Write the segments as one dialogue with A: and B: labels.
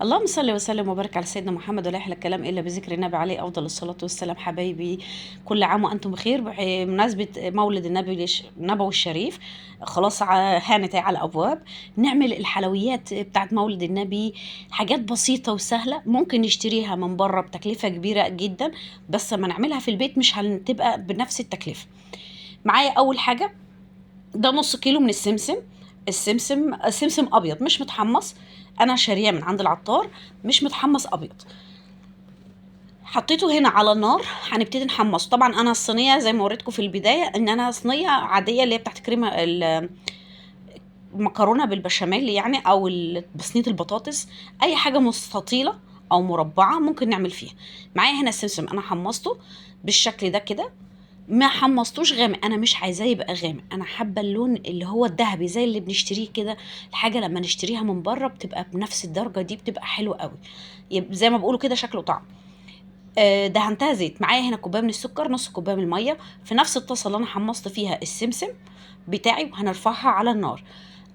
A: اللهم صل وسلم وبارك على سيدنا محمد، ولا يحلى الكلام الا بذكر النبي عليه افضل الصلاه والسلام. حبايبي، كل عام وانتم بخير بمناسبه مولد النبوي الشريف. خلاص هانت على الابواب. نعمل الحلويات بتاعت مولد النبي، حاجات بسيطه وسهله، ممكن نشتريها من بره بتكلفه كبيره جدا، بس لما نعملها في البيت مش هتبقى بنفس التكلفه. معايا اول حاجه، ده نص كيلو من السمسم. السمسم ابيض مش متحمص، انا شاريه من عند العطار، مش متحمص ابيض. حطيته هنا على النار، هنبتدي نحمصه. طبعا انا الصينيه زي ما وريتكم في البدايه ان انا صينيه عاديه اللي هي بتاعت كريمه المكرونه بالبشاميل يعني، او بصينيه البطاطس، اي حاجه مستطيله او مربعه ممكن نعمل فيها. معايا هنا السمسم انا حمصته بالشكل ده كده، ما حمصتوش غامق، انا مش عايزاه يبقى غامق، انا حابه اللون اللي هو الذهبي زي اللي بنشتريه كده. الحاجه لما نشتريها من بره بتبقى بنفس الدرجه دي، بتبقى حلوه قوي، يبقى زي ما بيقولوا كده شكله طعم. دهنتها زيت. معايا هنا كوبايه من السكر، نص كوبايه من الميه، في نفس الطاسه اللي انا حمصت فيها السمسم بتاعي، وهنرفعها على النار.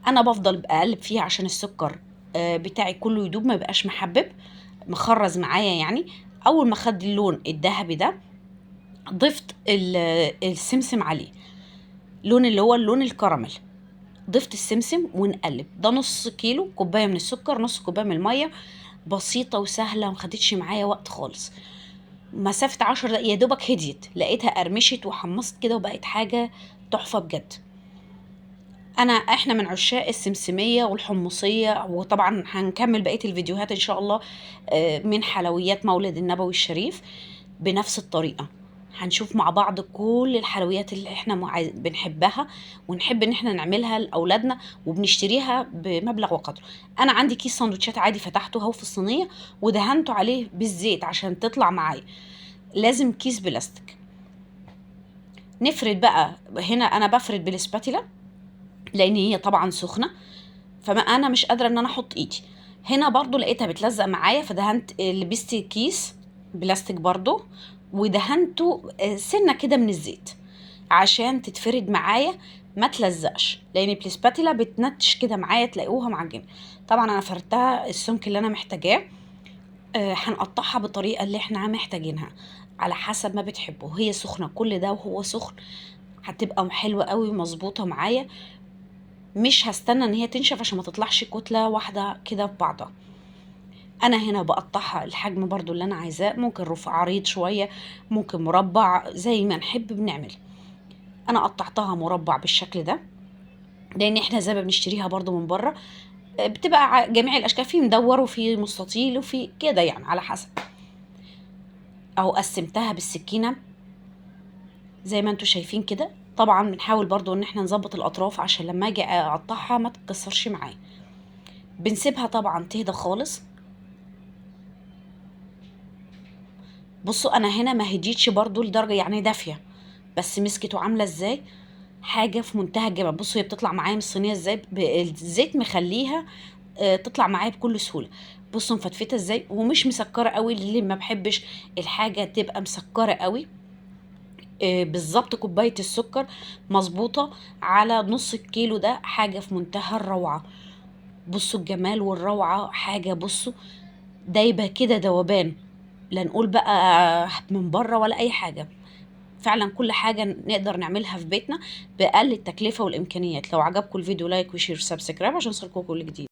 A: انا بفضل اقلب فيها عشان السكر بتاعي كله يدوب، ما يبقاش محبب مخرز معايا يعني. اول ما خد اللون الذهبي ده، ضفت السمسم عليه، لون اللي هو اللون الكراميل. ضفت السمسم ونقلب. ده نص كيلو، كوبايه من السكر، نص كوبايه من الميه، بسيطه وسهله، ومخدتش معايا وقت خالص. مسافه 10 دقايق يا دوبك هديت، لقيتها قرمشت وحمصت كده وبقت حاجه تحفه بجد. احنا من عشاق السمسميه والحمصيه، وطبعا هنكمل بقيه الفيديوهات ان شاء الله من حلويات مولد النبوي الشريف بنفس الطريقه. هنشوف مع بعض كل الحلويات اللي احنا بنحبها ونحب ان احنا نعملها لاولادنا، وبنشتريها بمبلغ وقدره. انا عندي كيس سندوتشات عادي، فتحته اهو في الصينيه ودهنته عليه بالزيت عشان تطلع معايا. لازم كيس بلاستيك. نفرد بقى. هنا انا بفرد بالسباتيلا لان هي طبعا سخنه، فما انا مش قادره ان انا احط ايدي. هنا برضو لقيتها بتلزق معايا، فدهنت، لبست كيس بلاستيك برضو ودهنته سنه كده من الزيت عشان تتفرد معايا ما تلزقش، لان البليسباتيلا بتنتش كده معايا تلاقوها معجنه. طبعا انا فردتها السمك اللي انا محتاجاه. هنقطعها بالطريقه اللي احنا محتاجينها على حسب ما بتحبوا. هي سخنه، كل ده وهو سخن هتبقى حلوه قوي مظبوطه معايا. مش هستنى ان هي تنشف عشان ما تطلعش كتله واحده كده في بعضها. انا هنا بقطعها الحجم برضو اللي انا عايزاه، ممكن رفع عريض شويه، ممكن مربع، زي ما نحب بنعمل. انا قطعتها مربع بالشكل ده، لان احنا زي ما بنشتريها برضو من بره بتبقى جميع الاشكال، في مدور وفي مستطيل وفي كده يعني على حسب. اهو قسمتها بالسكينه زي ما انتوا شايفين كده. طبعا بنحاول برضو ان احنا نظبط الاطراف عشان لما اجي اقطعها ما تتكسرش معايا. بنسيبها طبعا تهدى خالص. بصوا انا هنا ما هديتش برضو لدرجه يعني دافيه، بس مسكت وعامله ازاي، حاجه في منتهى الجمال. بصوا هي بتطلع معايا من الصينيه ازاي، الزيت مخليها تطلع معايا بكل سهوله. بصوا مفتفته ازاي، ومش مسكره قوي، اللي ما بحبش الحاجه تبقى مسكره قوي. بالظبط كوبايه السكر مظبوطه على نص الكيلو ده، حاجه في منتهى الروعه. بصوا الجمال والروعه، حاجه بصوا دايبه كده ذوبان، لا نقول بقى من بره ولا اي حاجه. فعلا كل حاجه نقدر نعملها في بيتنا باقل التكلفه والامكانيات. لو عجبكم الفيديو لايك وشير وسبسكرايب عشان يوصلكم كل جديد.